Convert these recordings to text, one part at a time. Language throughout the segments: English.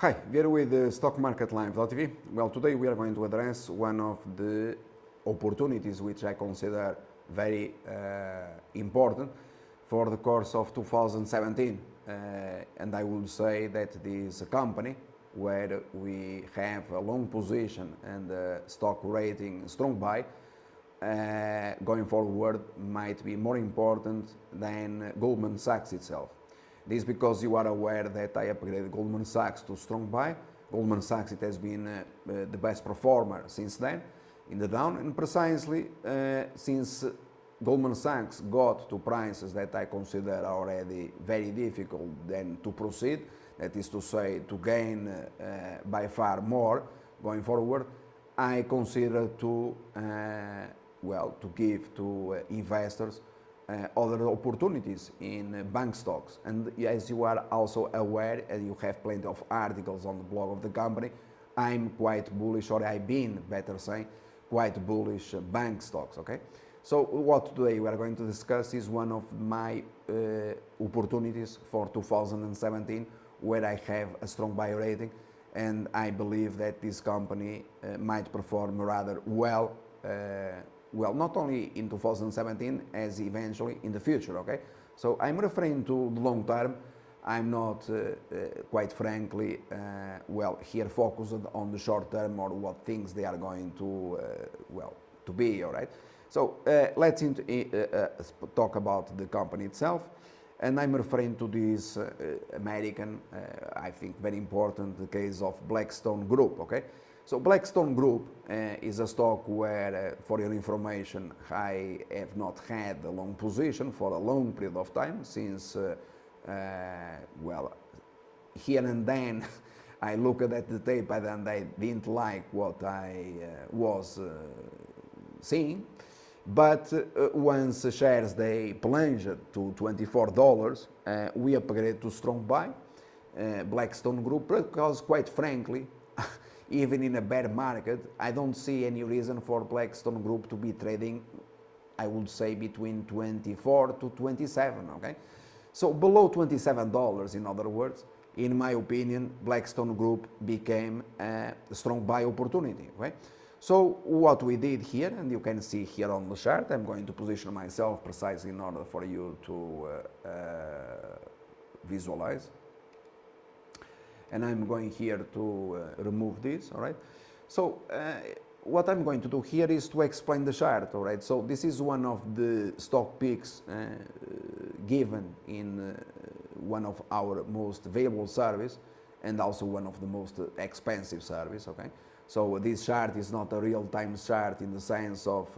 Hi, we're with Stock Market Live.tv. Well, today we are going to address one of the opportunities which I consider very important for the course of 2017. And I will say that this company where we have a long position and a stock rating strong buy going forward might be more important than Goldman Sachs itself. This is because you are aware that I upgraded Goldman Sachs to strong buy. Goldman Sachs, it has been the best performer since then in the down, and precisely since Goldman Sachs got to prices that I consider already very difficult then to proceed, that is to say to gain by far more going forward, I consider to to give to investors other opportunities in bank stocks. And as you are also aware, and you have plenty of articles on the blog of the company, I'm quite bullish, or I've been better saying, quite bullish bank stocks, okay? So what today we are going to discuss is one of my opportunities for 2017 where I have a strong buy rating, and I believe that this company might perform rather well not only in 2017 as eventually in the future, okay? So I'm referring to the long term. I'm not, quite frankly, here focused on the short term or what things they are going to, to be, all right? So let's talk about the company itself. And I'm referring to this American, I think very important, the case of Blackstone Group, okay? So Blackstone Group is a stock where, for your information, I have not had a long position for a long period of time since, here and then I looked at the tape and I didn't like what I was seeing. But once the shares they plunged to $24, we upgraded to strong buy Blackstone Group because, quite frankly, even in a bear market, I don't see any reason for Blackstone Group to be trading, I would say, between 24 to 27, okay? So below $27, in other words, in my opinion, Blackstone Group became a strong buy opportunity, okay? So what we did here, and you can see here on the chart, I'm going to position myself precisely in order for you to visualize. And I'm going here to remove this, all right? So what I'm going to do here is to explain the chart, all right? So this is one of the stock picks given in one of our most valuable service and also one of the most expensive service, okay? So this chart is not a real-time chart in the sense of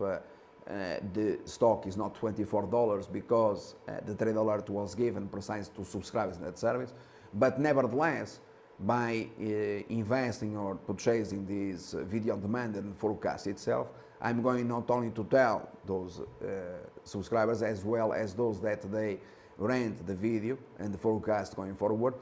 the stock is not $24 because the trade alert was given precisely to subscribers in that service, but nevertheless, by investing or purchasing this video on demand and forecast itself, I'm going not only to tell those subscribers as well as those that they rent the video and the forecast going forward,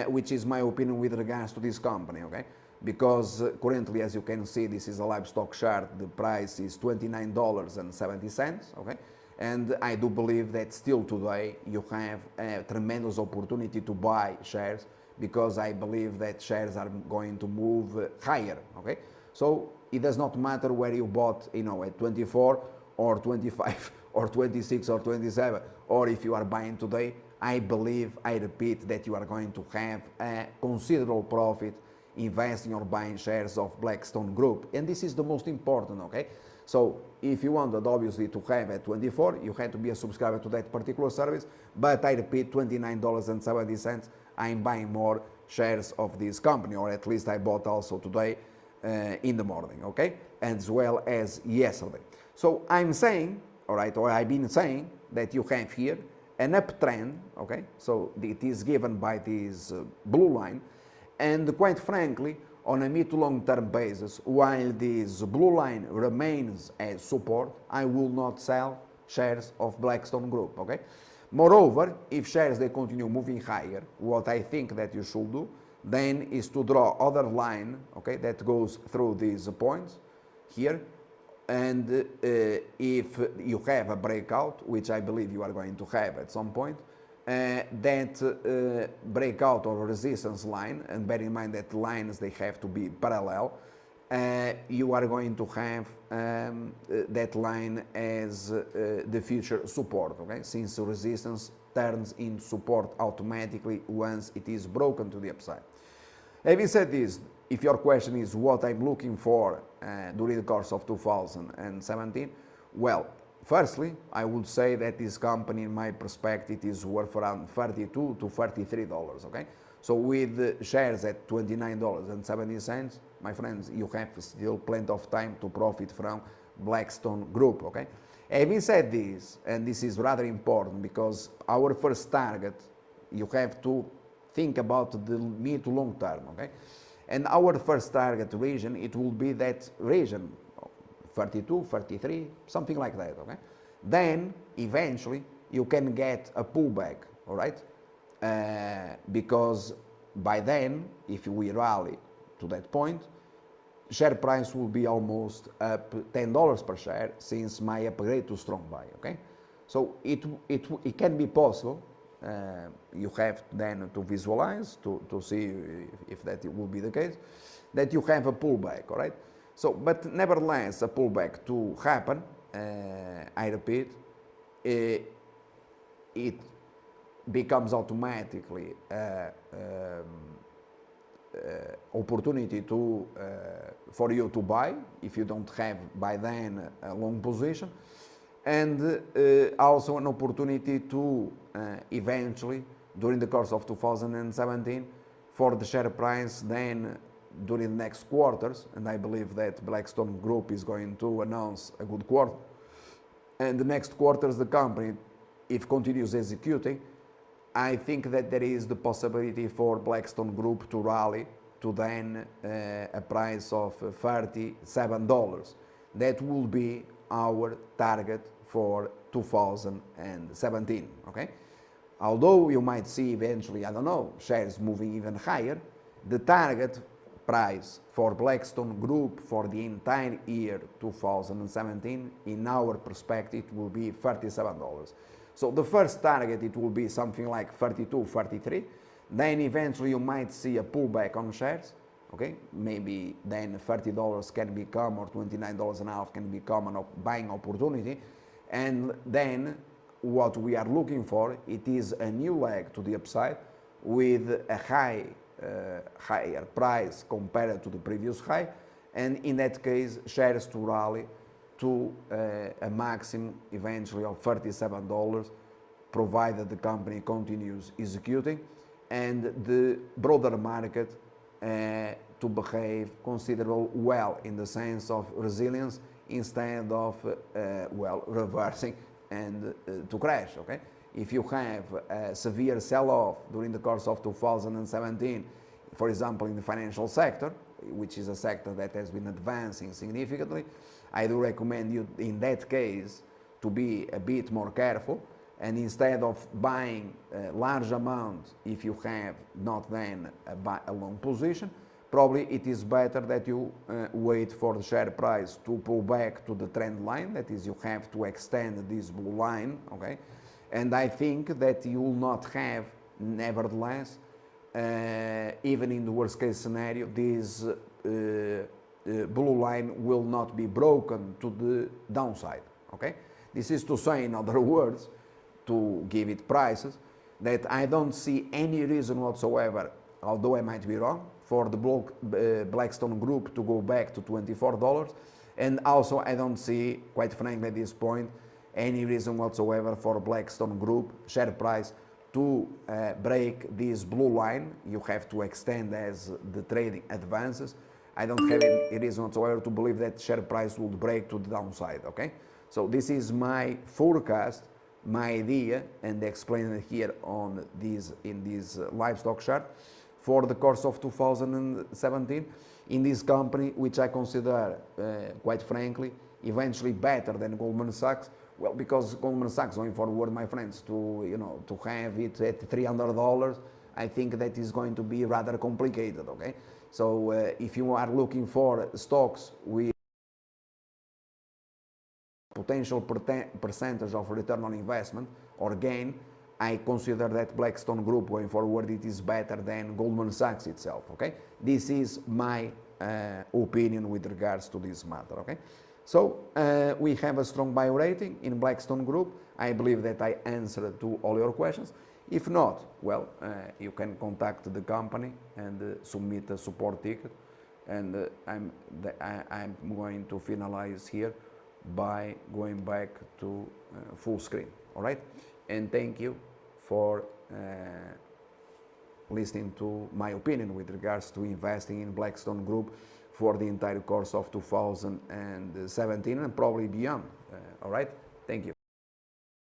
which is my opinion with regards to this company, okay? Because currently, as you can see, this is a live stock chart, the price is $29.70, okay? And I do believe that still today you have a tremendous opportunity to buy shares, because I believe that shares are going to move higher, okay? So it does not matter where you bought, at 24 or 25 or 26 or 27, or if you are buying today, I believe, I repeat, that you are going to have a considerable profit investing or buying shares of Blackstone Group. And this is the most important, okay? So if you wanted, obviously, to have at 24, you had to be a subscriber to that particular service, but I repeat, $29.70, I'm buying more shares of this company, or at least I bought also today in the morning, okay? As well as yesterday. So I'm saying, all right, or I've been saying that you have here an uptrend, okay? So it is given by this blue line, and quite frankly, on a mid to long term basis, while this blue line remains as support, I will not sell shares of Blackstone Group, okay? Moreover, if shares they continue moving higher, what I think that you should do then is to draw other line, okay, that goes through these points here, and if you have a breakout, which I believe you are going to have at some point, that break out of a resistance line, and bear in mind that lines, they have to be parallel, you are going to have that line as the future support, okay? Since the resistance turns into support automatically once it is broken to the upside. Having said this, if your question is what I'm looking for during the course of 2017, well, firstly, I would say that this company, in my perspective, is worth around $32 to $33, okay? So with shares at $29.70, my friends, you have still plenty of time to profit from Blackstone Group, okay? Having said this, and this is rather important because our first target, you have to think about the mid to long term, okay? And our first target region, it will be that region, 32, 33, something like that, okay? Then, eventually, you can get a pullback, all right? Because by then, if we rally to that point, share price will be almost up $10 per share since my upgrade to strong buy, okay? So it can be possible. You have then to visualize, to see if that will be the case, that you have a pullback, all right? So, but nevertheless, a pullback to happen, I repeat, it becomes automatically opportunity to for you to buy if you don't have by then a long position, and also an opportunity to eventually during the course of 2017 for the share price then during the next quarters, and I believe that Blackstone Group is going to announce a good quarter, and the next quarters the company, if continues executing, I think that there is the possibility for Blackstone Group to rally to then a price of $37. That will be our target for 2017, okay? Although you might see eventually, I don't know, shares moving even higher, the target price for Blackstone Group for the entire year 2017, in our perspective, will be $37. So the first target, it will be something like 32, 33. Then eventually you might see a pullback on shares, okay? Maybe then $30 can become, or $29.5 can become a buying opportunity. And then what we are looking for, it is a new leg to the upside with a higher price compared to the previous high. And in that case, shares to rally to a maximum eventually of $37, provided the company continues executing and the broader market to behave considerably well in the sense of resilience instead of well, reversing and to crash, okay? If you have a severe sell-off during the course of 2017, for example in the financial sector, which is a sector that has been advancing significantly, I do recommend you in that case to be a bit more careful, and instead of buying a large amount if you have not then a long position, probably it is better that you wait for the share price to pull back to the trend line, that is, you have to extend this bull line, okay? And I think that you will not have, nevertheless, even in the worst case scenario, this blue line will not be broken to the downside, okay? This is to say, in other words, to give it prices, that I don't see any reason whatsoever, although I might be wrong, for the Blackstone Group to go back to $24. And also I don't see, quite frankly at this point, any reason whatsoever for Blackstone Group share price to break this blue line. You have to extend as the trading advances. I don't have any reason whatsoever to believe that share price would break to the downside, okay? So this is my forecast, my idea, and explained it here on this, in this live stock chart for the course of 2017 in this company, which I consider, quite frankly, eventually better than Goldman Sachs. Well, because Goldman Sachs, going forward, my friends, to, you know, to have it at $300, I think that is going to be rather complicated, okay? So if you are looking for stocks with potential percentage of return on investment or gain, I consider that Blackstone Group going forward it is better than Goldman Sachs itself. Okay, this is my opinion with regards to this matter. Okay, so we have a strong buy rating in Blackstone Group. I believe that I answered to all your questions. If not, well, you can contact the company and submit a support ticket. And I'm going to finalize here by going back to full screen. All right, and thank you for listening to my opinion with regards to investing in Blackstone Group for the entire course of 2017 and probably beyond. All right, thank you.